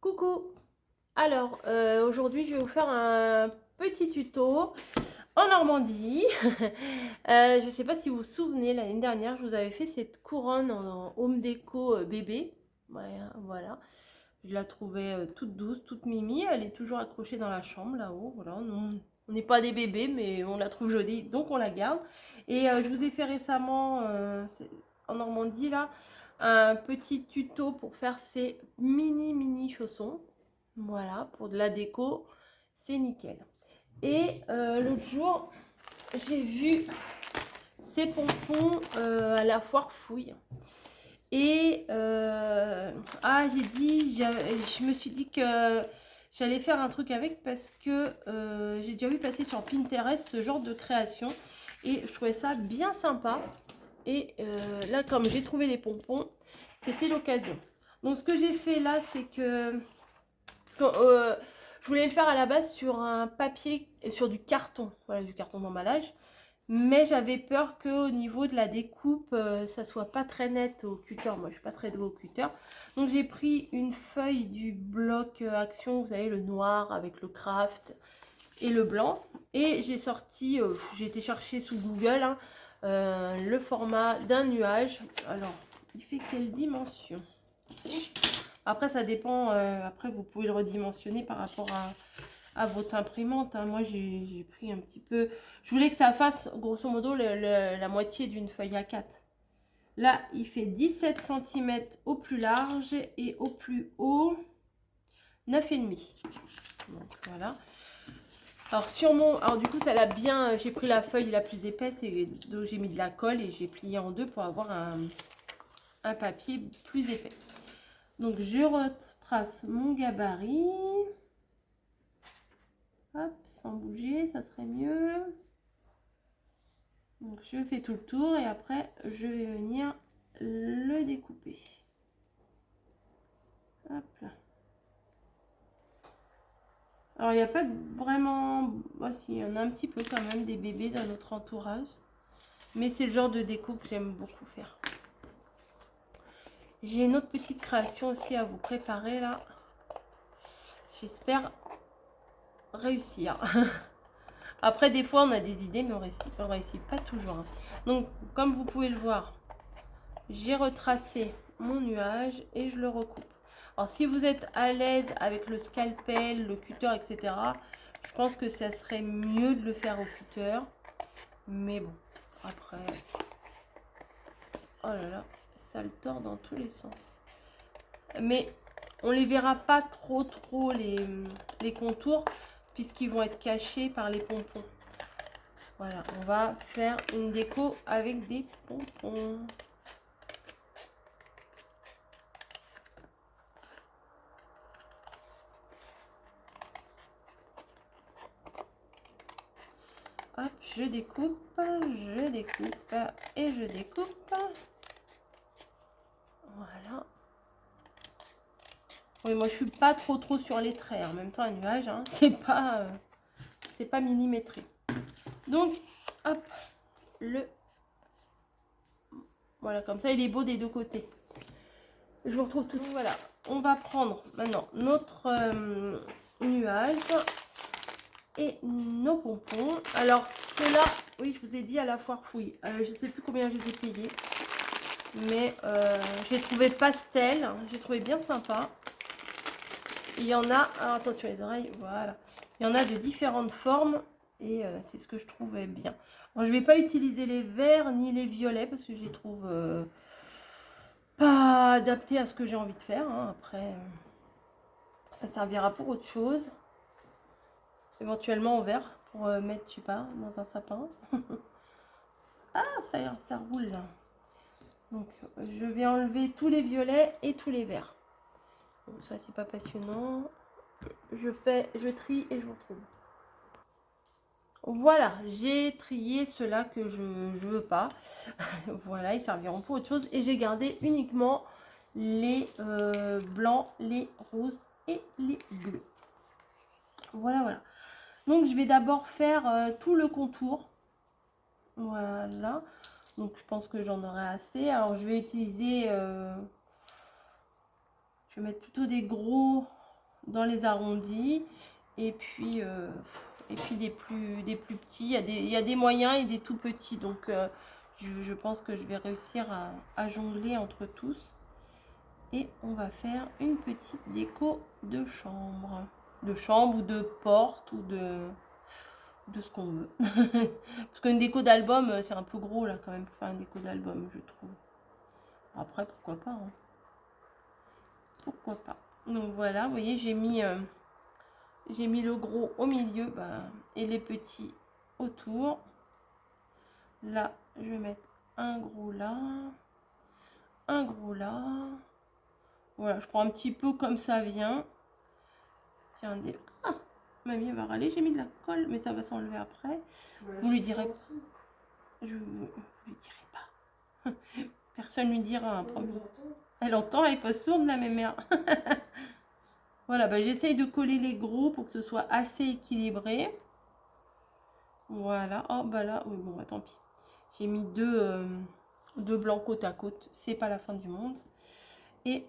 Coucou! Alors, aujourd'hui, je vais vous faire un petit tuto en Normandie. Je ne sais pas si vous vous souvenez, l'année dernière, je vous avais fait cette couronne en home déco bébé. Ouais, voilà. Je la trouvais toute douce, toute mimi. Elle est toujours accrochée dans la chambre, là-haut. Voilà. On n'est pas des bébés, mais on la trouve jolie, donc on la garde. Et je vous ai fait récemment, en Normandie, là, un petit tuto pour faire ces mini chaussons. Voilà, pour de la déco, c'est nickel. Et l'autre jour, j'ai vu ces pompons à la foire fouille. Et je me suis dit que j'allais faire un truc avec parce que j'ai déjà vu passer sur Pinterest ce genre de création. Et je trouvais ça bien sympa. Et là, comme j'ai trouvé les pompons, c'était l'occasion. Donc ce que j'ai fait là, c'est que... je voulais le faire à la base sur un papier, sur du carton. Voilà, du carton d'emballage. Mais j'avais peur qu'au niveau de la découpe, ça soit pas très net au cutter. Moi, je suis pas très douée au cutter. Donc, j'ai pris une feuille du bloc Action, vous savez, le noir avec le craft et le blanc. Et j'ai sorti, j'ai été chercher sous Google hein, le format d'un nuage. Alors, il fait quelle dimension? Après, ça dépend. Après, vous pouvez le redimensionner par rapport à votre imprimante. Hein. Moi, j'ai pris un petit peu. Je voulais que ça fasse, grosso modo, la moitié d'une feuille A4. Là, il fait 17 cm au plus large et au plus haut 9,5. Donc, voilà. Alors, alors, du coup, ça l'a bien... J'ai pris la feuille la plus épaisse et donc j'ai mis de la colle et j'ai plié en deux pour avoir un papier plus épais. Donc, je retrace mon gabarit. Hop, sans bouger, ça serait mieux. Donc, je fais tout le tour et après, je vais venir le découper. Hop là. Alors, il n'y a pas vraiment... Bah, si, il y en a un petit peu quand même des bébés dans notre entourage. Mais c'est le genre de déco que j'aime beaucoup faire. J'ai une autre petite création aussi à vous préparer là. J'espère réussir. Après, des fois, on a des idées, mais on réussit pas toujours. Hein. Donc, comme vous pouvez le voir, j'ai retracé mon nuage et je le recoupe. Alors, si vous êtes à l'aise avec le scalpel, le cutter, etc., je pense que ça serait mieux de le faire au cutter. Mais bon, après... Oh là là, ça le tord dans tous les sens. Mais on les verra pas trop les contours puisqu'ils vont être cachés par les pompons. Voilà, on va faire une déco avec des pompons. Hop, je découpe et je découpe. Voilà. Oui, moi je suis pas trop sur les traits. En même temps, un nuage, hein, c'est pas millimétré. Donc, hop, voilà, comme ça, il est beau des deux côtés. Je vous retrouve tout de suite. Voilà, on va prendre maintenant notre nuage et nos pompons. Alors, ceux-là, oui, je vous ai dit à la foire fouille. Je sais plus combien je les ai payés. Mais j'ai trouvé pastel. J'ai trouvé bien sympa. Il y en a, alors attention les oreilles, voilà. Il y en a de différentes formes et c'est ce que je trouvais bien. Alors, je ne vais pas utiliser les verts ni les violets parce que je les trouve pas adaptés à ce que j'ai envie de faire. Hein. Après, ça servira pour autre chose. Éventuellement en vert pour mettre, je sais pas, dans un sapin. Ah, ça roule là. Donc, je vais enlever tous les violets et tous les verts. Bon, ça, c'est pas passionnant. Je trie et je vous retrouve. Voilà, j'ai trié ceux-là que je veux pas. Voilà, ils serviront pour autre chose. Et j'ai gardé uniquement les blancs, les roses et les bleus. Voilà. Donc, je vais d'abord faire tout le contour. Voilà. Donc, je pense que j'en aurai assez. Alors, je vais utiliser... je vais mettre plutôt des gros dans les arrondis. Et puis des plus petits. Il y a des moyens et des tout petits. Donc je pense que je vais réussir à jongler entre tous. Et on va faire une petite déco de chambre. De chambre ou de porte ou de ce qu'on veut. Parce qu'une déco d'album, c'est un peu gros là quand même pour faire une déco d'album, je trouve. Après, pourquoi pas. Hein. Pourquoi pas. Donc voilà, vous voyez, j'ai mis le gros au milieu et les petits autour. Là, je vais mettre un gros là. Un gros là. Voilà, je prends un petit peu comme ça vient. Tiens, ah, mamie va râler, j'ai mis de la colle, mais ça va s'enlever après. Ouais, vous lui direz... Je vous lui dirai pas. Personne lui dira un premier. Elle entend, elle est pas sourde la mémère. Voilà, j'essaye de coller les gros pour que ce soit assez équilibré. Voilà. Oh là, oui bon tant pis. J'ai mis deux blancs côte à côte. C'est pas la fin du monde. Et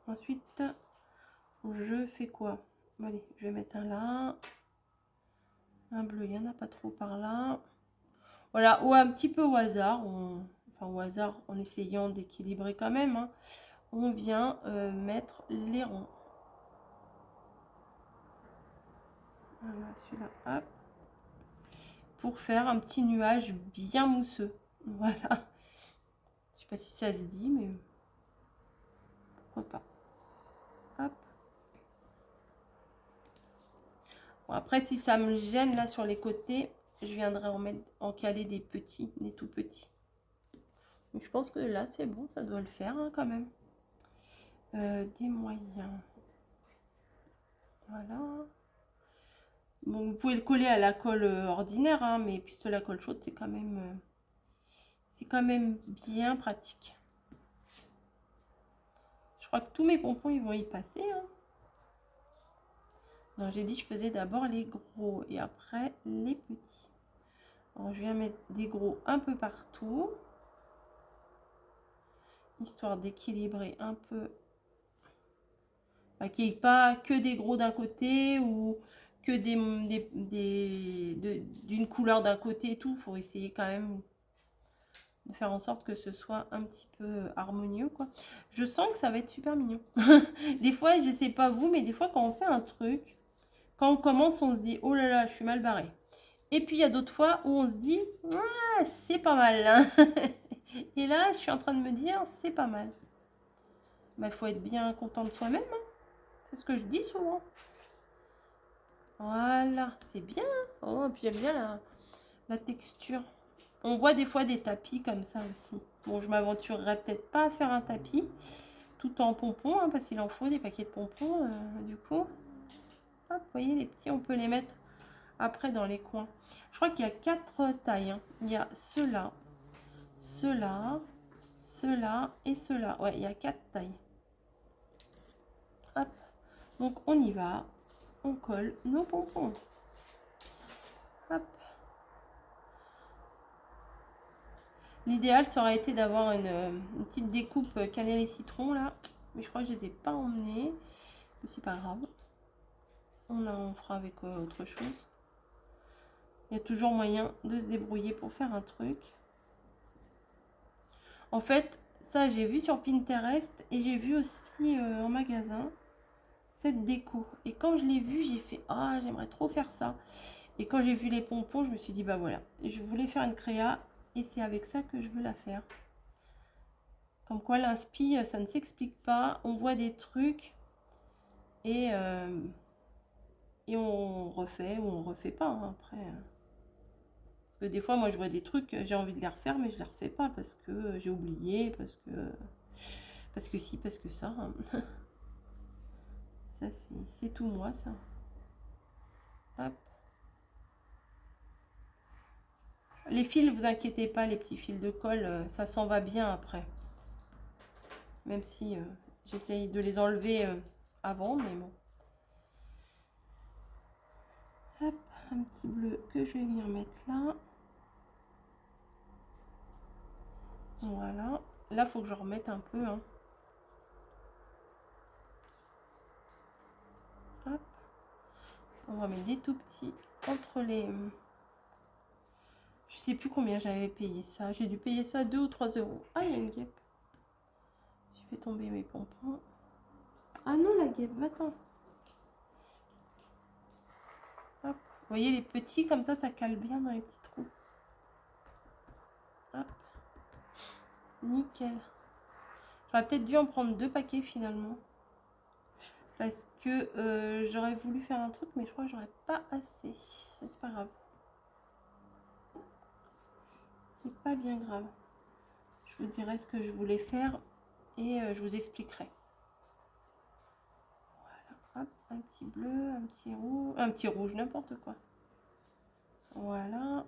ensuite, je fais quoi? Allez, je vais mettre un là. Un bleu, il n'y en a pas trop par là. Voilà, ou un petit peu au hasard. Enfin, au hasard, en essayant d'équilibrer quand même. Hein, on vient mettre les ronds. Voilà, celui-là, hop. Pour faire un petit nuage bien mousseux. Voilà. Je sais pas si ça se dit, mais pourquoi pas. Hop. Bon, après, si ça me gêne là sur les côtés, je viendrai en caler des petits, des tout petits. Mais je pense que là, c'est bon, ça doit le faire hein, quand même. Des moyens. Voilà. Bon, vous pouvez le coller à la colle ordinaire, hein, mais pistolet à colle chaude, c'est quand même bien pratique. Je crois que tous mes pompons, ils vont y passer. Hein. Non, j'ai dit je faisais d'abord les gros et après les petits. Alors, je viens mettre des gros un peu partout. Histoire d'équilibrer un peu. Qu'il n'y ait pas que des gros d'un côté ou que d'une couleur d'un côté et tout. Il faut essayer quand même de faire en sorte que ce soit un petit peu harmonieux, quoi. Je sens que ça va être super mignon. Des fois, je sais pas vous, mais des fois, quand on fait un truc, quand on commence, on se dit, oh là là, je suis mal barrée. Et puis, il y a d'autres fois où on se dit, ah, c'est pas mal. Hein. Et là, je suis en train de me dire, c'est pas mal. Il faut être bien content de soi-même. Hein. C'est ce que je dis souvent. Voilà, c'est bien. Oh, puis j'aime bien la texture. On voit des fois des tapis comme ça aussi. Bon, je m'aventurerai peut-être pas à faire un tapis tout en pompons, hein, parce qu'il en faut des paquets de pompons, du coup. Hop, vous voyez, les petits, on peut les mettre après dans les coins. Je crois qu'il y a 4 tailles. Hein. Il y a ceux-là, ceux-là, ceux-là et ceux-là. Ouais, il y a 4 tailles. Hop, donc on y va. On colle nos pompons. Hop. L'idéal, ça aurait été d'avoir une petite découpe cannelle et citron, là. Mais je crois que je les ai pas emmenés. Mais c'est pas grave. On fera avec autre chose. Il y a toujours moyen de se débrouiller pour faire un truc. En fait, ça, j'ai vu sur Pinterest et j'ai vu aussi en magasin cette déco. Et quand je l'ai vu, j'ai fait « Ah, j'aimerais trop faire ça ». Et quand j'ai vu les pompons, je me suis dit « Bah voilà, je voulais faire une créa et c'est avec ça que je veux la faire ». Comme quoi l'inspi, ça ne s'explique pas. On voit des trucs et on refait ou on refait pas hein, après. Parce que des fois, moi, je vois des trucs, j'ai envie de les refaire, mais je les refais pas parce que j'ai oublié, parce que si, parce que ça. Hein. Ça, c'est tout moi, ça. Hop. Les fils, vous inquiétez pas, les petits fils de colle, ça s'en va bien après. Même si j'essaye de les enlever avant, mais bon. Hop, un petit bleu que je vais venir mettre là. Voilà. Là, il faut que je remette un peu. Hein. On va mettre des tout petits entre les... Je sais plus combien j'avais payé ça. J'ai dû payer ça 2 ou 3 euros. Ah, il y a une guêpe. J'ai fait tomber mes pompons. Ah non, la guêpe, attends. Hop. Vous voyez, les petits, comme ça cale bien dans les petits trous. Hop. Nickel. J'aurais peut-être dû en prendre 2 paquets finalement. Parce que j'aurais voulu faire un truc, mais je crois que j'aurais pas assez. C'est pas grave. C'est pas bien grave. Je vous dirai ce que je voulais faire et je vous expliquerai. Voilà, hop, un petit bleu, un petit rouge, n'importe quoi. Voilà.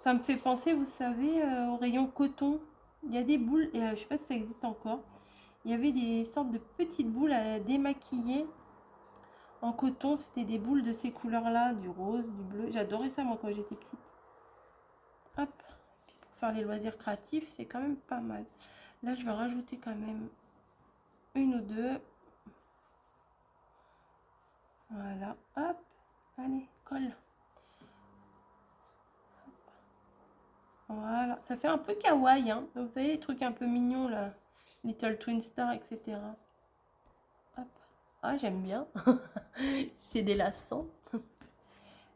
Ça me fait penser, vous savez, au rayon coton. Il y a des boules, et je sais pas si ça existe encore. Il y avait des sortes de petites boules à démaquiller en coton. C'était des boules de ces couleurs-là, du rose, du bleu. J'adorais ça, moi, quand j'étais petite. Hop. Puis pour faire les loisirs créatifs, c'est quand même pas mal. Là, je vais rajouter quand même une ou deux. Voilà. Hop. Allez, colle. Voilà. Ça fait un peu kawaii, hein. Donc, vous savez, les trucs un peu mignons, là. Little Twin Star, etc. Hop. Ah, j'aime bien. C'est délassant.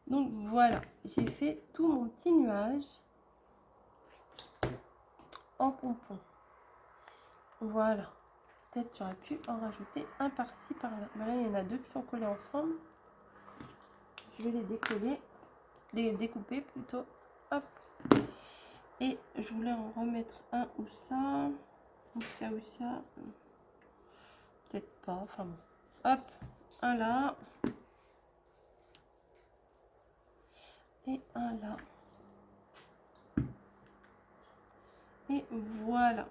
Donc, voilà. J'ai fait tout mon petit nuage en pompon. Voilà. Peut-être j'aurais pu en rajouter un par-ci, par-là. Voilà, il y en a deux qui sont collés ensemble. Je vais les décoller, les découper plutôt. Hop. Et je voulais en remettre un ou ça. Ou ça ou ça. Peut-être pas. Enfin bon. Hop. Un là. Et un là. Et voilà.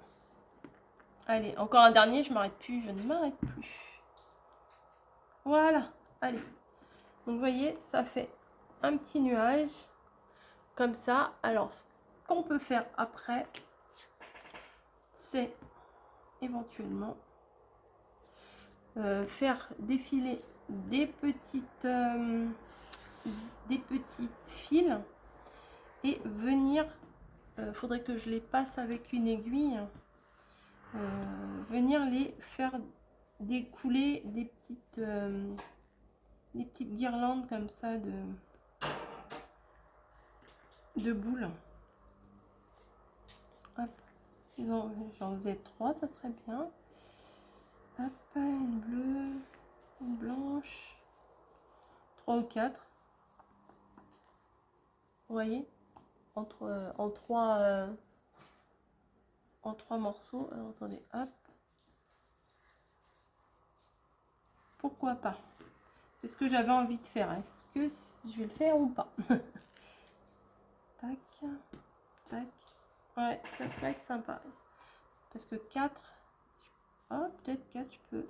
Allez, encore un dernier, je m'arrête plus, je ne m'arrête plus. Voilà, allez. Donc vous voyez, ça fait un petit nuage comme ça. Alors, ce qu'on peut faire après, c'est éventuellement faire défiler des petites fils et venir, faudrait que je les passe avec une aiguille. Venir les faire découler des petites guirlandes comme ça de boules. Hop, si j'en faisais 3, ça serait bien. Hop, une bleue, une blanche, 3 ou 4. Vous voyez, en trois morceaux. Alors attendez, hop. Pourquoi pas? C'est ce que j'avais envie de faire. Est-ce que je vais le faire ou pas? Tac, tac. Ouais, ça peut être sympa. Parce que 4, oh, peut-être 4, je peux.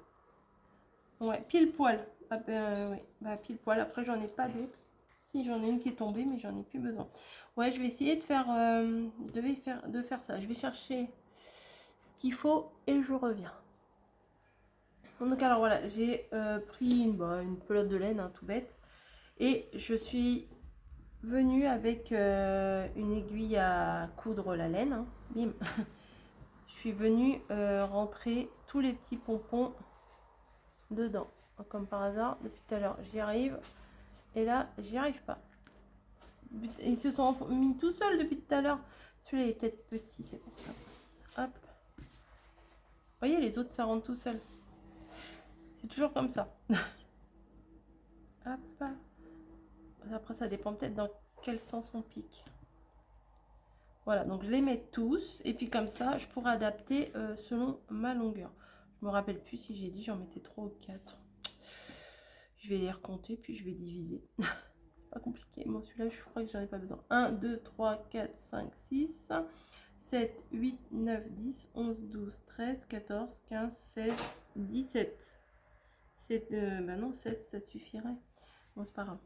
Ouais, pile poil. Ah ben, oui, bah, pile poil. Après, j'en ai pas d'autres. Si, j'en ai une qui est tombée, mais j'en ai plus besoin. Ouais, je vais essayer de faire, de faire ça. Je vais chercher ce qu'il faut et je reviens. Donc alors voilà, j'ai pris une pelote de laine, hein, tout bête. Et je suis venue avec une aiguille à coudre la laine. Hein. Bim. Je suis venue rentrer tous les petits pompons dedans. Comme par hasard, depuis tout à l'heure, j'y arrive. Et là, j'y arrive pas. Ils se sont mis tout seuls depuis tout à l'heure. Celui-là est peut-être petit, c'est pour ça. Hop. Vous voyez, les autres, ça rentre tout seul. C'est toujours comme ça. Hop. Après, ça dépend peut-être dans quel sens on pique. Voilà, donc je les mets tous. Et puis comme ça, je pourrais adapter selon ma longueur. Je me rappelle plus si j'ai dit j'en mettais 3 ou 4. Je vais les recompter, puis je vais diviser. C'est pas compliqué. Bon, celui-là, je crois que j'en ai pas besoin. 1, 2, 3, 4, 5, 6, 7, 8, 9, 10, 11, 12, 13, 14, 15, 16, 17. Bah non, 16, ça suffirait. Bon, c'est pas grave.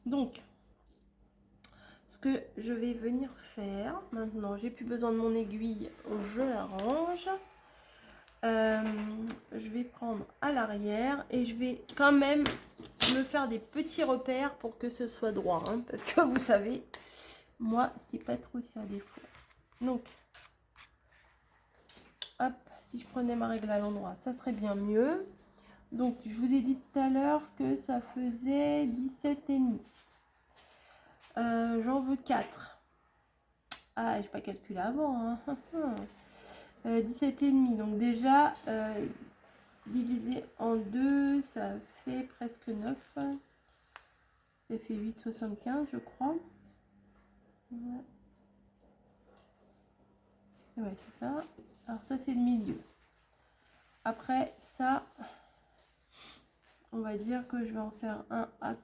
Donc, ce que je vais venir faire maintenant, j'ai plus besoin de mon aiguille, je la range. Je vais prendre à l'arrière et je vais quand même me faire des petits repères pour que ce soit droit, hein, parce que vous savez, moi, c'est pas trop ça des fois. Donc, hop, si je prenais ma règle à l'endroit, ça serait bien mieux. Donc, je vous ai dit tout à l'heure que ça faisait 17,5. J'en veux 4. Ah, j'ai pas calculé avant. Hein. 17,5. Donc déjà, divisé en 2, ça fait presque 9. Ça fait 8,75, je crois. Ouais, ouais c'est ça. Alors ça, c'est le milieu. Après, ça, on va dire que je vais en faire un à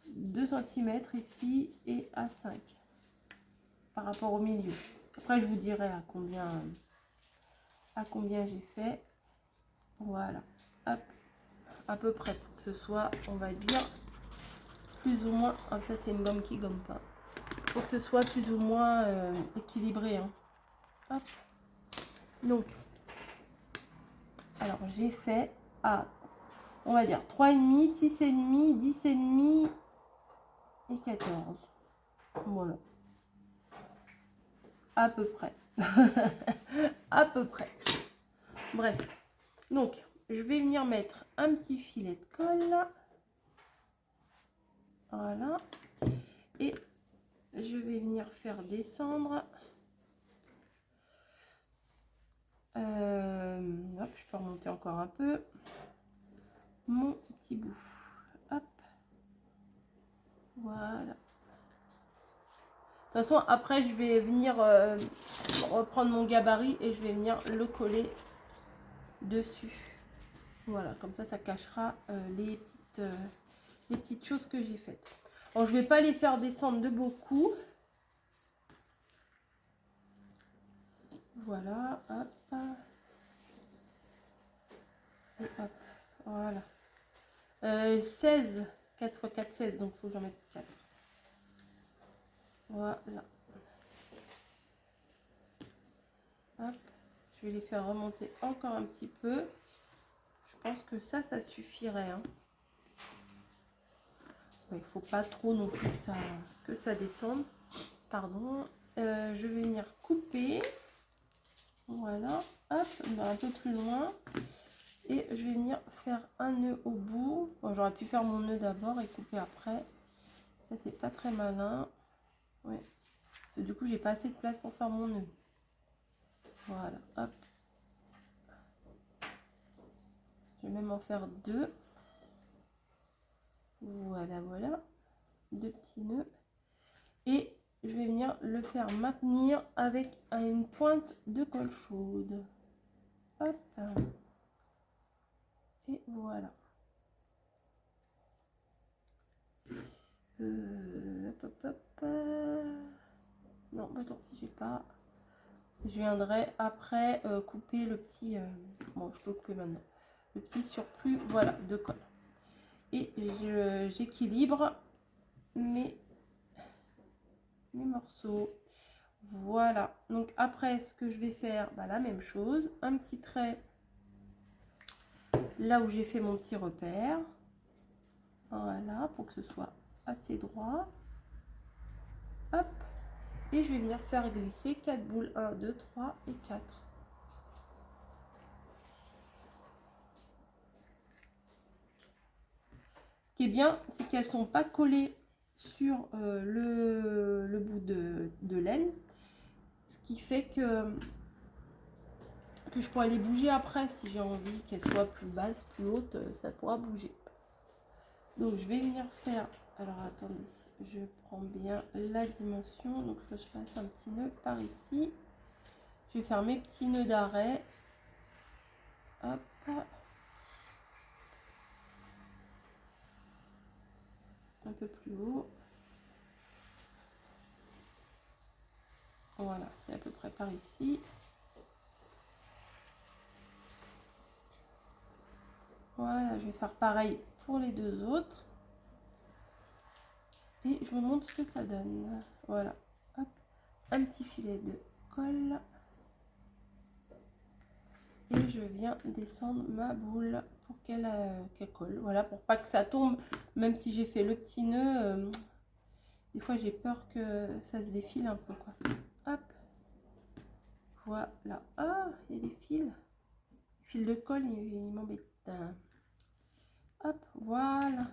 2 cm ici et à 5 par rapport au milieu. Après, je vous dirai à combien j'ai fait. Voilà. Hop. À peu près pour que ce soit, on va dire, plus ou moins. Oh, ça, c'est une gomme qui gomme pas. Pour que ce soit plus ou moins équilibré. Hein. Hop. Donc, alors j'ai fait à, on va dire, 3,5, 6,5, 10,5 et 14. Voilà. À peu près. À peu près. Bref. Donc, je vais venir mettre un petit filet de colle. Voilà. Et je vais venir faire descendre. Hop, je peux remonter encore un peu. Mon petit bout. Hop. Voilà. De toute façon, après, je vais venir reprendre mon gabarit et je vais venir le coller dessus. Voilà, comme ça cachera les petites choses que j'ai faites. Alors, je vais pas les faire descendre de beaucoup. Voilà, hop. Et hop, voilà. 16, 4 x 4, 16, donc il faut que j'en mette 4. Voilà. Hop, je vais les faire remonter encore un petit peu. Je pense que ça suffirait. Hein. Il ne faut pas trop non plus que ça descende. Pardon. Je vais venir couper. Voilà. Hop, un peu plus loin. Et je vais venir faire un nœud au bout. Bon, j'aurais pu faire mon nœud d'abord et couper après. Ça, c'est pas très malin. Ouais. Parce que du coup, j'ai pas assez de place pour faire mon nœud. Voilà. Hop. Je vais même en faire 2. Voilà, voilà. 2 petits nœuds. Et je vais venir le faire maintenir avec une pointe de colle chaude. Hop. Et voilà. Hop, hop, hop. Non, bah tant pis, j'ai pas. Je viendrai après couper le petit. Bon, je peux couper maintenant. Le petit surplus, voilà, de colle. Et j'équilibre mes morceaux. Voilà. Donc après, ce que je vais faire, bah, la même chose. Un petit trait là où j'ai fait mon petit repère. Voilà, pour que ce soit assez droit. Hop. Et je vais venir faire glisser 4 boules. 1, 2, 3 et 4. Ce qui est bien, c'est qu'elles ne sont pas collées sur le bout de laine. Ce qui fait que je pourrais les bouger après si j'ai envie qu'elles soient plus basses, plus hautes, ça pourra bouger. Donc je vais venir faire, alors attendez, je prends bien la dimension, donc il faut que je fasse un petit nœud par ici. Je vais faire mes petits nœuds d'arrêt. Hop. Un peu plus haut. Voilà, c'est à peu près par ici. Voilà, je vais faire pareil pour les deux autres. Et je vous montre ce que ça donne. Voilà, hop, un petit filet de colle. Et je viens descendre ma boule pour qu'elle colle. Voilà, pour pas que ça tombe. Même si j'ai fait le petit nœud, des fois j'ai peur que ça se défile un peu, quoi. Hop. Voilà. Ah, il y a des fils. Les fils de colle, il m'embête. Hop, voilà.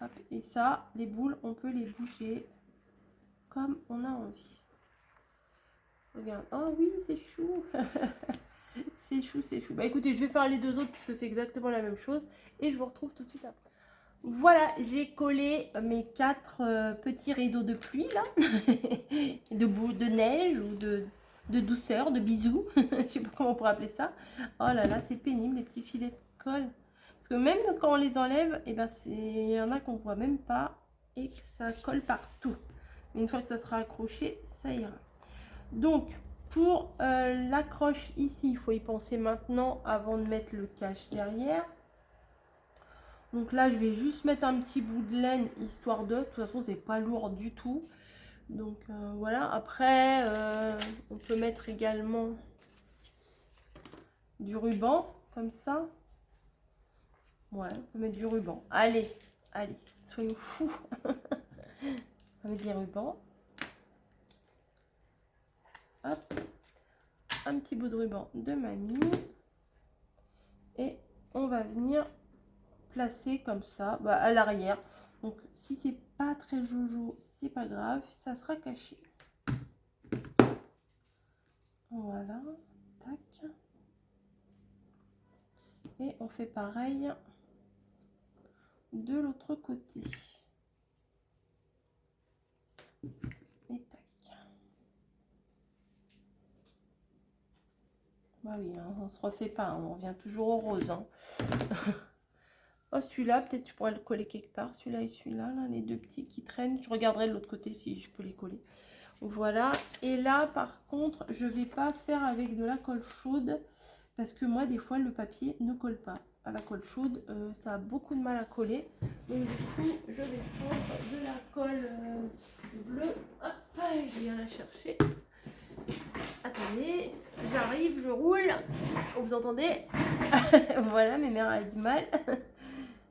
Hop. Et ça, les boules, on peut les bouger comme on a envie. Regarde. Oh oui, c'est chou. C'est chou, c'est chou. Bah écoutez, je vais faire les deux autres parce que c'est exactement la même chose. Et je vous retrouve tout de suite après. Voilà, j'ai collé mes 4 petits rideaux de pluie là. de neige ou de douceur, de bisous. Je sais pas comment on pourrait appeler ça. Oh là là, c'est pénible les petits filets de colle. Parce que même quand on les enlève, et ben il y en a qu'on voit même pas et que ça colle partout. Mais une fois que ça sera accroché, ça ira. Donc, pour l'accroche ici, il faut y penser maintenant avant de mettre le cache derrière. Donc là, je vais juste mettre un petit bout de laine, histoire de... De toute façon, c'est pas lourd du tout. Donc voilà. Après, on peut mettre également du ruban, comme ça. Ouais, on peut mettre du ruban. Allez, allez, soyons fous. On va mettre des rubans. Hop. Un petit bout de ruban de mamie. Et on va venir placer comme ça, bah, à l'arrière. Donc si c'est pas très jojo, c'est pas grave, ça sera caché. Voilà, tac. Et on fait pareil de l'autre côté. Et tac. Bah oui, hein, on se refait pas, hein, on revient toujours au rose. Hein. Oh, celui-là, peut-être je pourrais le coller quelque part. Celui-là et celui-là, là, les deux petits qui traînent. Je regarderai de l'autre côté si je peux les coller. Voilà. Et là, par contre, je vais pas faire avec de la colle chaude. Parce que moi, des fois, le papier ne colle pas. À la colle chaude, ça a beaucoup de mal à coller. Donc, du coup, je vais prendre de la colle bleue. Hop, je viens la chercher. Attendez, j'arrive, je roule. Vous entendez? Voilà, mes mères avaient du mal.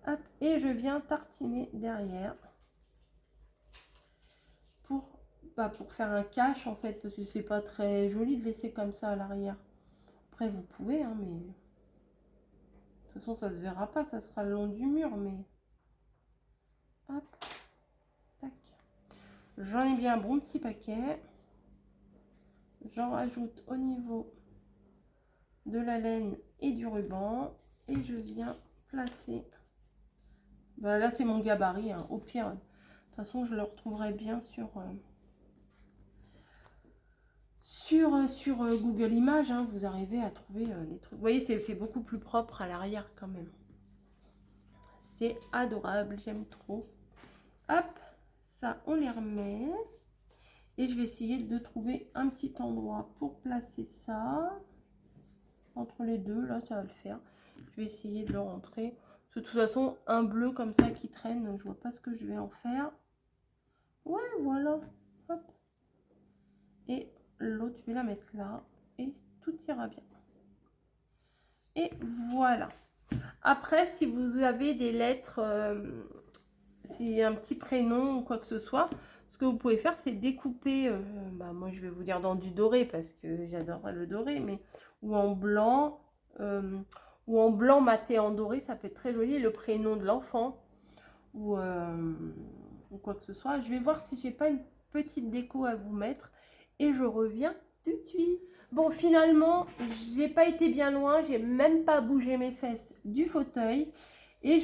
Hop, et je viens tartiner derrière pour faire un cache en fait, parce que c'est pas très joli de laisser comme ça à l'arrière. Après vous pouvez, hein, mais de toute façon ça se verra pas, ça sera le long du mur, mais hop, tac. J'en ai bien un bon petit paquet. J'en rajoute au niveau de la laine et du ruban et je viens placer. Bah, là c'est mon gabarit, hein. Au pire, de toute façon je le retrouverai bien sur Google Images, hein, vous arrivez à trouver des trucs. Vous voyez, c'est fait beaucoup plus propre à l'arrière quand même. C'est adorable, j'aime trop. Hop, ça on les remet. Et je vais essayer de trouver un petit endroit pour placer ça. Entre les deux, là ça va le faire. Je vais essayer de le rentrer. Parce que de toute façon, un bleu comme ça qui traîne, je vois pas ce que je vais en faire. Ouais, voilà. Hop. Et l'autre, je vais la mettre là. Et tout ira bien. Et voilà. Après, si vous avez des lettres, si un petit prénom ou quoi que ce soit, ce que vous pouvez faire, c'est découper, bah, moi je vais vous dire dans du doré parce que j'adore le doré, mais ou en blanc maté en doré, ça peut être très joli, le prénom de l'enfant ou quoi que ce soit. Je vais voir si j'ai pas une petite déco à vous mettre et je reviens tout de suite. Bon, finalement, j'ai pas été bien loin, j'ai même pas bougé mes fesses du fauteuil et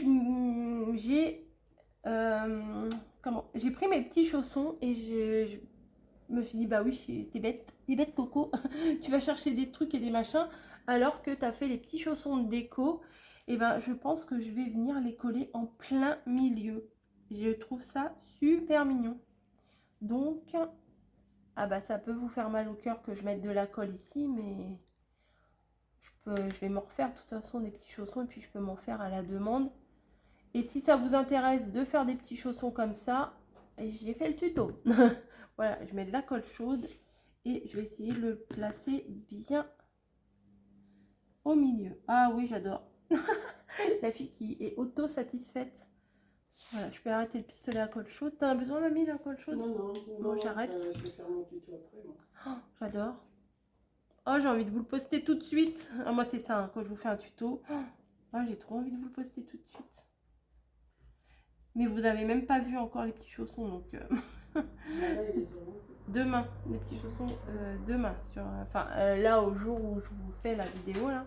j'ai pris mes petits chaussons et je me suis dit, bah oui, t'es bête Coco, tu vas chercher des trucs et des machins alors que tu as fait les petits chaussons de déco. Et ben je pense que je vais venir les coller en plein milieu. Je trouve ça super mignon. Donc, ah bah ça peut vous faire mal au cœur que je mette de la colle ici, mais je vais m'en refaire de toute façon des petits chaussons et puis je peux m'en faire à la demande. Et si ça vous intéresse de faire des petits chaussons comme ça, j'ai fait le tuto. Voilà, je mets de la colle chaude et je vais essayer de le placer bien au milieu. Ah oui, j'adore. La fille qui est auto-satisfaite. Voilà, je peux arrêter le pistolet à colle chaude. T'as besoin, mamie, d'un colle chaude? Non, non, Bon, j'arrête. Je vais faire mon tuto après. Moi. Oh, j'adore. Oh, j'ai envie de vous le poster tout de suite. Ah, moi, c'est ça, hein, quand je vous fais un tuto. Oh, j'ai trop envie de vous le poster tout de suite. Mais vous avez même pas vu encore les petits chaussons, donc... Demain, les petits chaussons, demain. Enfin, là, au jour où je vous fais la vidéo, là,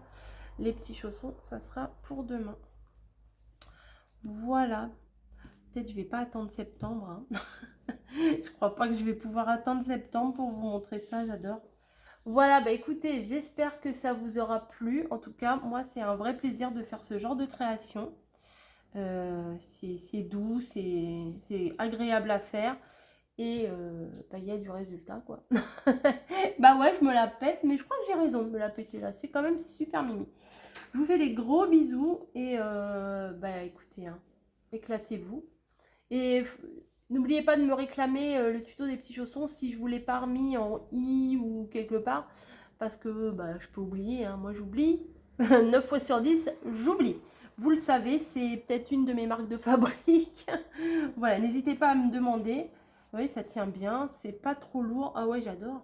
les petits chaussons, ça sera pour demain. Voilà. Peut-être je vais pas attendre septembre. Hein. Je crois pas que je vais pouvoir attendre septembre pour vous montrer ça, j'adore. Voilà, bah écoutez, j'espère que ça vous aura plu. En tout cas, moi, c'est un vrai plaisir de faire ce genre de création. C'est doux, c'est agréable à faire. Et bah, y a du résultat, quoi. Bah ouais, je me la pète, mais je crois que j'ai raison de me la péter là. C'est quand même super mimi. Je vous fais des gros bisous et bah écoutez, hein, éclatez-vous. Et n'oubliez pas de me réclamer le tuto des petits chaussons si je vous l'ai pas remis en i ou quelque part. Parce que bah, je peux oublier, hein. Moi j'oublie. 9 fois sur 10, j'oublie. Vous le savez, c'est peut-être une de mes marques de fabrique. Voilà, n'hésitez pas à me demander. Oui, ça tient bien, c'est pas trop lourd. Ah ouais, j'adore.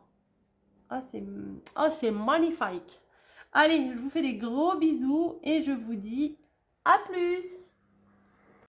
Ah, c'est magnifique. Allez, je vous fais des gros bisous et je vous dis à plus.